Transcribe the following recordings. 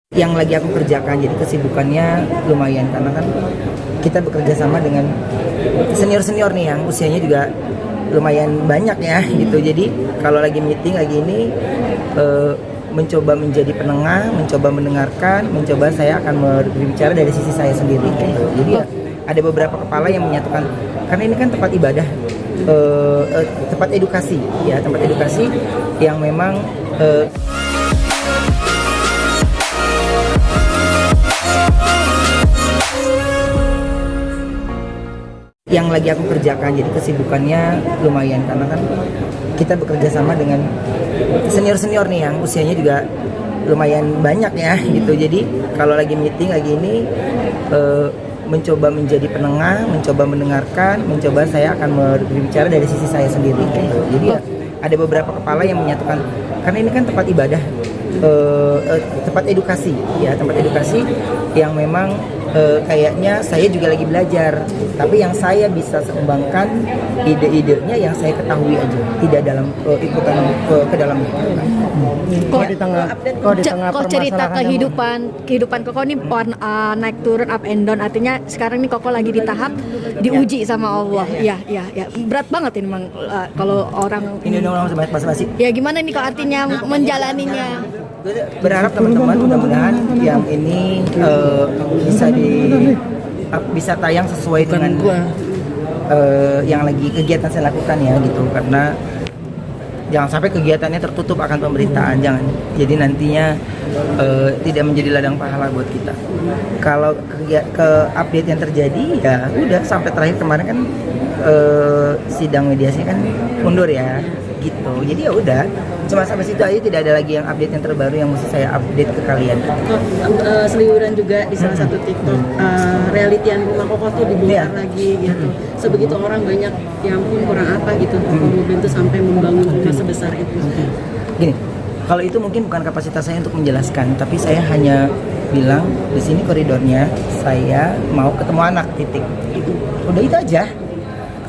Yang lagi aku kerjakan, jadi kesibukannya lumayan karena kan kita bekerja sama dengan senior-senior nih yang usianya juga lumayan banyak ya gitu. Jadi kalau lagi meeting lagi ini mencoba menjadi penengah, mencoba mendengarkan, mencoba saya akan berbicara dari sisi saya sendiri gitu. Jadi ya ada beberapa kepala yang menyatukan karena ini kan tempat ibadah, tempat edukasi ya, tempat edukasi yang memang yang lagi aku kerjakan, jadi kesibukannya lumayan karena kan kita bekerja sama dengan senior-senior nih yang usianya juga lumayan banyak ya gitu. Jadi kalau lagi meeting lagi ini mencoba menjadi penengah, mencoba mendengarkan, mencoba saya akan berbicara dari sisi saya sendiri gitu. Jadi ya ada beberapa kepala yang menyatukan karena ini kan tempat ibadah, tempat edukasi ya, tempat edukasi yang memang kayaknya saya juga lagi belajar, tapi yang saya bisa kembangkan ide-idenya yang saya ketahui aja, tidak dalam ikutan ke dalamnya. Kok di tengah kok cerita kehidupan Koko nih naik turun up and down, artinya sekarang nih Koko lagi di tahap diuji sama Allah. Ya. Berat banget ini memang kalau orang Ini udah basa-basi. Ya gimana nih kok artinya menjalaninya? Gue berharap teman-teman mudah-mudahan yang ini bisa tayang sesuai dengan yang lagi kegiatan saya lakukan ya gitu, karena jangan sampai kegiatannya tertutup akan pemberitaan, jangan. Jadi nantinya tidak menjadi ladang pahala buat kita. Kalau ke update yang terjadi ya udah sampai terakhir kemarin kan sidang mediasi kan mundur ya gitu. Jadi ya udah cuma sampai situ aja, tidak ada lagi yang update yang terbaru yang mesti saya update ke kalian. Seliburan juga di salah satu TikTok, realitian rumah Koko tuh dibongkar lagi gitu. Sebegitu orang banyak, ya ampun kurang apa gitu. Kemudian tuh sampai membangun rumah sebesar itu. Gini, kalau itu mungkin bukan kapasitas saya untuk menjelaskan, tapi saya hanya bilang di sini koridornya saya mau ketemu anak, titik. Udah itu aja.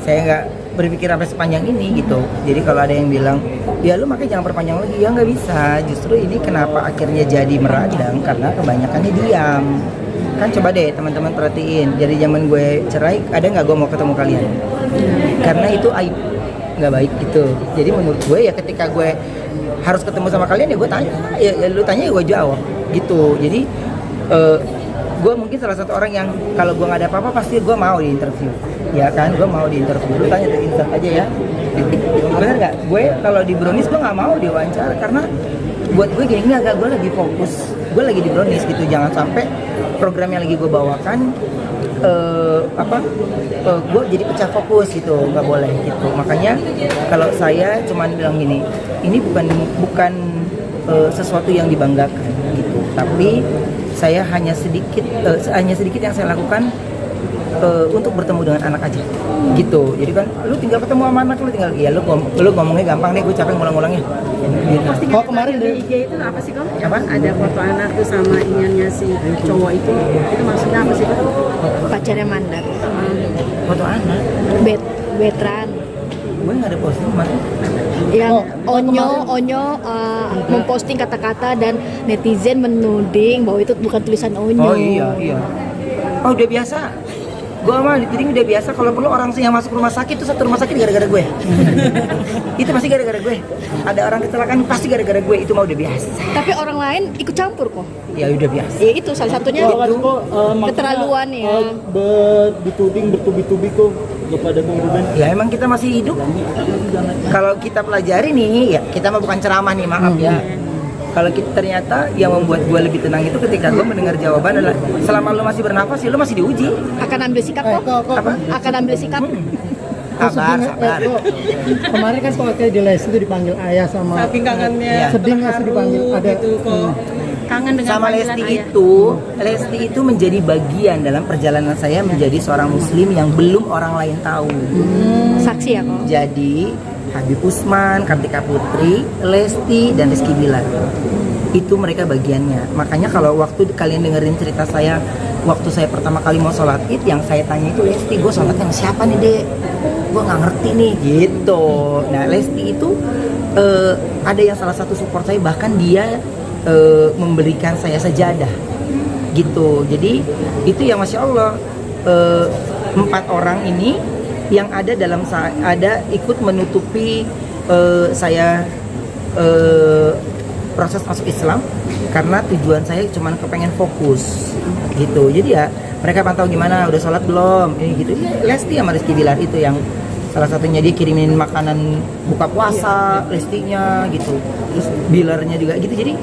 Saya nggak berpikir sampai sepanjang ini gitu. Jadi kalau ada yang bilang ya lu makanya jangan perpanjang lagi, ya nggak bisa. Justru ini kenapa akhirnya jadi meradang karena kebanyakannya diam. Kan coba deh teman-teman perhatiin, dari zaman gue cerai ada nggak gue mau ketemu kalian? Karena itu aib, nggak baik gitu. Jadi menurut gue ya ketika gue harus ketemu sama kalian ya gue tanya, ya lu tanya ya gue jawab gitu. Jadi gue mungkin salah satu orang yang kalau gue nggak ada apa-apa pasti gue mau di interview, ya kan, gue mau di interview. Lu tanya ke Insan aja ya, bener nggak? Gue kalau di Brownies gue nggak mau diwawancara karena buat gue gini, nggak, gue lagi fokus, gue lagi di Brownies gitu. Jangan sampai program yang lagi gue bawakan gue jadi pecah fokus gitu, nggak boleh gitu. Makanya kalau saya cuman bilang gini, ini bukan sesuatu yang dibanggakan gitu, tapi saya hanya sedikit yang saya lakukan untuk bertemu dengan anak aja gitu. Jadi kan lu tinggal ketemu sama anak, lu tinggal ya lu ngomongnya gampang nih, gue capek ngulang-ngulangnya gitu. Postingan kemarin di IG itu apa sih Kok? Apa? Ada foto anak tuh sama iniannya si cowok itu maksudnya apa sih Kok? Pacarnya Mandar. Foto anak Betran. gue nggak ada posting kemarin. Yang Onyo memposting kata-kata dan netizen menuding bahwa itu bukan tulisan Onyo. Oh iya. Oh udah biasa. Gue mah jadi udah biasa, kalau perlu orang yang masuk rumah sakit itu satu rumah sakit gara-gara gue. Itu pasti gara-gara gue. Ada orang kecelakaan pasti gara-gara gue, itu mah udah biasa. Tapi orang lain ikut campur kok. Ya udah biasa. Ya itu salah satunya keterlaluan ya. Dituding bertubi-tubi kok kepada Bung Ruben. Ya emang kita masih hidup. Kalau kita pelajari nih, ya kita mah bukan ceramah nih, maaf ya. Kalau ternyata yang membuat gue lebih tenang itu ketika gue mendengar jawaban adalah selama lu masih bernafas ya lu masih diuji. Akan ambil sikap kok. Apa? Akan ambil sikap. Sabar. Kemarin kan waktu di les itu dipanggil ayah sama. Saking kangennya. Sedih nggak sih dipanggil ada gitu kok. Kangen dengan sama panggilan Lesti itu menjadi bagian dalam perjalanan saya menjadi seorang muslim yang belum orang lain tahu. Saksi ya kok. Jadi Habib Usman, Kartika Putri, Lesti, dan Rizky Bilar itu mereka bagiannya. Makanya kalau waktu kalian dengerin cerita saya waktu saya pertama kali mau sholat id, yang saya tanya itu Lesti, gue sholat yang siapa nih dek? Gue nggak ngerti nih gitu. Nah Lesti itu ada yang salah satu support saya, bahkan dia memberikan saya sajadah gitu. Jadi itu yang masya Allah 4 orang ini yang ada dalam ada ikut menutupi saya proses masuk Islam karena tujuan saya cuma kepengen fokus gitu. Jadi ya mereka pantau gimana, udah sholat belum, ini gitu. Ya, Lesti sama Rizky Bilar itu yang salah satunya dia kirimin makanan buka puasa, Lestinya gitu, terus Bilarnya juga gitu. Jadi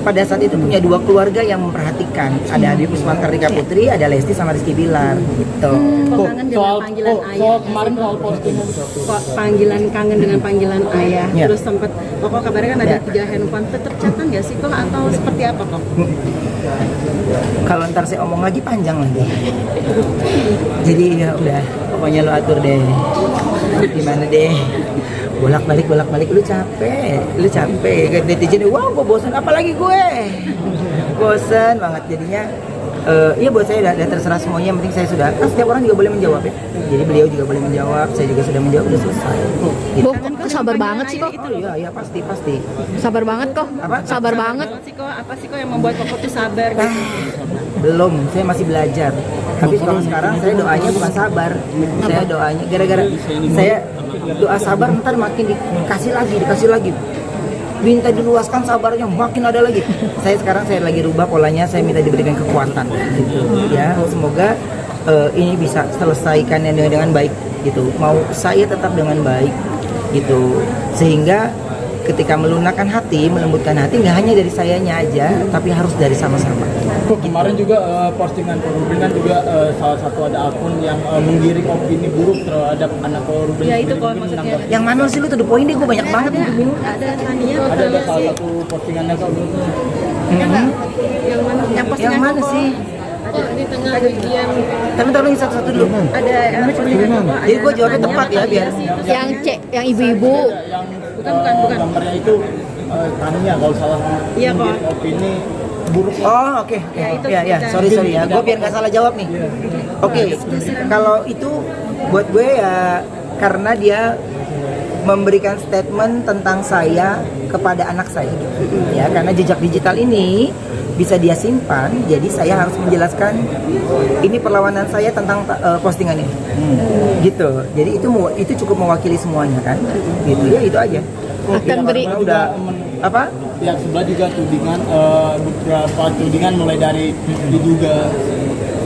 pada saat itu punya 2 keluarga yang memperhatikan, ada Adi Kusman Kartika Putri, ada Lesti sama Rizky Bilar gitu. Kok kangen dengan panggilan ayah? soal kemarin soal postingan Kok panggilan kangen dengan panggilan ayah? Ya. Terus sempat kok kabarnya kan ada Ya. 3 handphone, tetap chatan nggak sih kok atau seperti apa kok? Kalau ntar saya omong lagi panjang lagi. Jadi ya udah, pokoknya lo atur deh. Gimana deh? Bolak-balik lu capek. Netizen, wow gue bosan, apalagi gue. Bosan banget jadinya. Iya buat saya udah terserah semuanya, yang penting saya sudah, kan setiap orang juga boleh menjawab ya. Jadi beliau juga boleh menjawab, saya juga sudah menjawab, udah selesai. Gitu. Kok sabar banget sih kok. Oh iya pasti. Sabar banget kok. Apa? Sabar banget. Apa sih kok yang membuat kok tuh sabar gitu? Belum, saya masih belajar. Tapi kalau sekarang saya doanya bukan sabar. Saya doanya gara-gara saya doa sabar ntar makin dikasih lagi. Minta diluaskan sabarnya makin ada lagi. Saya lagi rubah polanya, saya minta diberikan kekuatan gitu. Ya, semoga ini bisa selesaikan dengan baik gitu. Mau saya tetap dengan baik gitu. Sehingga ketika melunakkan hati, melembutkan hati nggak hanya dari sayanya aja, tapi harus dari sama-sama. Kok kemarin juga postingan Korubin kan juga salah satu ada akun yang menggiring opini buruk terhadap anak Korubin. Ya itu kok maksudnya. Yang mana sih lu tuh the point deh, gue banyak banget nih bingung. Ada Tania, Ada salah satu postingannya kok. yang mana? Yang postingan Yang mana kok? sih? Ada di tengah bagian. Tapi tolong satu-satu dulu. Ada postingan kok. Jadi gue jawabnya tepat ya biar. Yang cek, yang ibu-ibu. Yang Bukan. gambarnya itu Tania kalau salah Iya, kok. menggiring opini buruk. Oh oke. Ya, itu Ya kita- sorry ya, gue biar nggak salah jawab nih. Oke, kalau itu buat gue ya karena dia memberikan statement tentang saya kepada anak saya, ya karena jejak digital ini bisa dia simpan, jadi saya harus menjelaskan ini perlawanan saya tentang postingan ini, gitu. Jadi itu cukup mewakili semuanya kan, gitu ya itu aja. Akan beri Udah apa? Pihak sebelah juga tudingan beberapa tudingan mulai dari diduga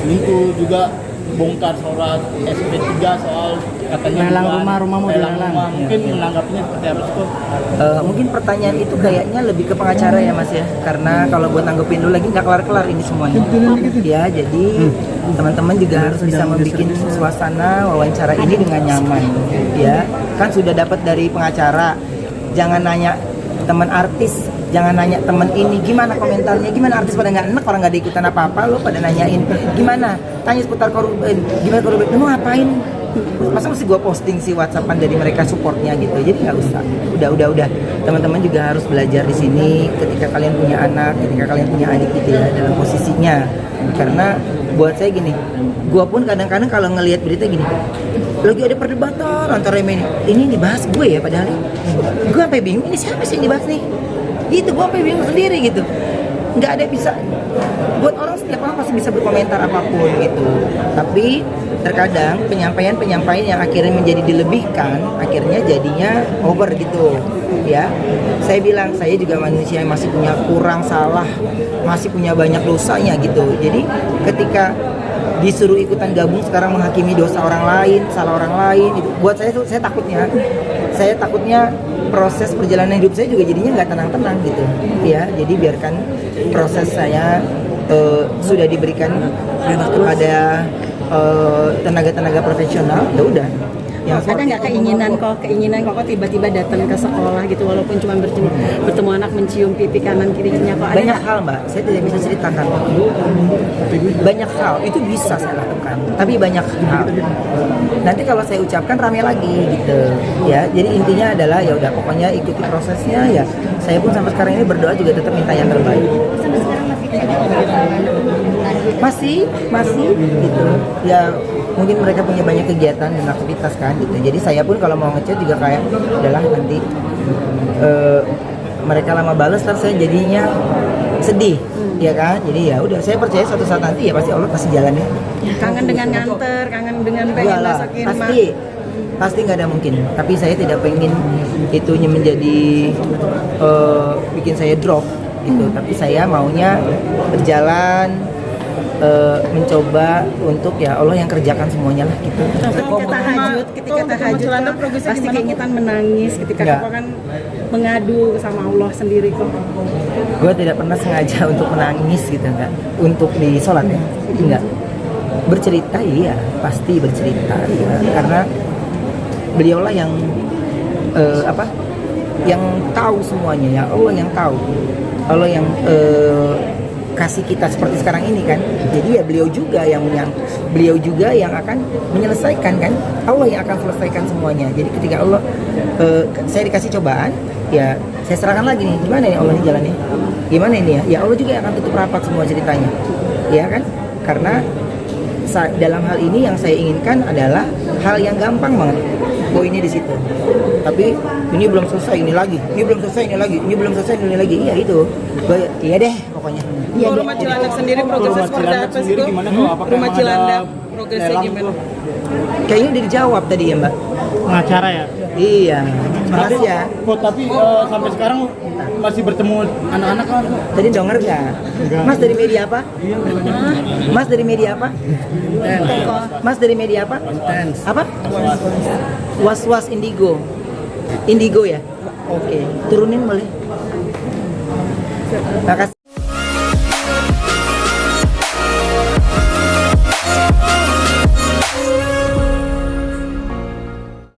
selingkuh, juga bongkar surat SP3 soal katanya Lelang dugaan rumah mau lelang dilelang. rumah. Mungkin menanggapinya seperti apa sih kok? Mungkin pertanyaan itu kayaknya lebih ke pengacara ya mas ya, karena kalau buat nanggepin dulu lagi nggak kelar-kelar ini semuanya ya. Jadi teman-teman juga harus bisa membuat suasana wawancara ini dengan nyaman ya. Kan sudah dapat dari pengacara, jangan nanya teman artis, jangan nanya temen ini gimana komentarnya, gimana artis pada nggak enak, orang nggak ada ikutan apa-apa, lo pada nanyain gimana, tanya seputar Korubin, gimana Korubin, lu ngapain, masa mesti gue posting si WhatsAppan dari mereka supportnya gitu. Jadi nggak usah, udah teman-teman juga harus belajar di sini ketika kalian punya anak, ketika kalian punya adik gitu ya, dalam posisinya. Karena buat saya gini, gue pun kadang-kadang kalau ngelihat berita gini, lagi ada perdebatan antara ini dibahas gue ya, padahal gue sampai bingung ini siapa sih yang dibahas nih, gitu. Gue sampai bingung sendiri gitu, nggak ada bisa buat orang, setiap orang pasti bisa berkomentar apapun gitu, tapi terkadang penyampaian yang akhirnya menjadi dilebihkan akhirnya jadinya over gitu ya. Saya bilang saya juga manusia yang masih punya kurang, salah, masih punya banyak dosanya gitu. Jadi ketika disuruh ikutan gabung sekarang menghakimi dosa orang lain, salah orang lain, itu buat saya tuh saya takutnya proses perjalanan hidup saya juga jadinya nggak tenang-tenang gitu ya. Jadi biarkan proses saya sudah diberikan kepada tenaga-tenaga profesional, ya udah. Yang Ada nggak keinginan kok tiba-tiba datang ke sekolah gitu walaupun cuma bertemu anak, mencium pipi kanan kirinya kok ada banyak nggak? hal mbak, saya tidak bisa ceritakan. Banyak hal itu bisa saya lakukan, tapi banyak hal nanti kalau saya ucapkan rame lagi gitu ya. Jadi intinya adalah ya udah pokoknya ikuti prosesnya ya. Saya pun sampai sekarang ini berdoa juga tetap minta yang terbaik. Sampai sekarang Masih gitu ya, mungkin mereka punya banyak kegiatan dan aktivitas kan gitu. Jadi saya pun kalau mau ngechat juga kayak udahlah nanti mereka lama balas, terus saya jadinya sedih, ya kan? Jadi ya udah, saya percaya suatu saat nanti ya pasti Allah kasih jalannya. Kangen dengan nganter, kangen dengan pengen Enggak lah, masakin pasti nggak ada mungkin. Tapi saya tidak pengen itunya menjadi bikin saya drop gitu. Tapi saya maunya berjalan, mencoba untuk ya Allah yang kerjakan semuanya lah gitu. Ketika tahajud kan pasti keinginan menangis ketika Enggak. kau kan mengadu sama Allah sendiri kok. Gue tidak pernah sengaja untuk menangis gitu, enggak. Untuk di sholat ya, enggak. Bercerita iya, pasti bercerita iya, karena beliaulah yang yang tahu semuanya, ya Allah yang tahu, Allah yang kasih kita seperti sekarang ini kan. Jadi ya beliau juga yang akan menyelesaikan kan, Allah yang akan selesaikan semuanya. Jadi ketika Allah saya dikasih cobaan, ya saya serahkan lagi nih, gimana nih Allah ini jalannya, gimana ini ya Allah juga yang akan tutup rapat semua ceritanya, ya kan. Karena dalam hal ini yang saya inginkan adalah hal yang gampang banget, poinnya di situ. Tapi ini belum selesai, ini lagi, ini belum selesai, ini lagi, ini belum selesai, ini lagi. Iya itu, iya deh pokoknya. Kalau Rumah Cilandak sendiri progresnya seperti apa sih? Gimana tuh? Apakah Rumah ada Cilandak progresnya lelang gimana? tuh? Kayaknya udah dijawab tadi ya Mbak. Pengacara ya? Iya, makasih ya. Tapi sampai sekarang masih bertemu anak-anak kan? Tadi denger nggak? Mas dari media apa? Mas dari media apa? Mas dari media apa? Apa? Was-was Indigo. Indigo ya? Oke, turunin boleh. Makasih.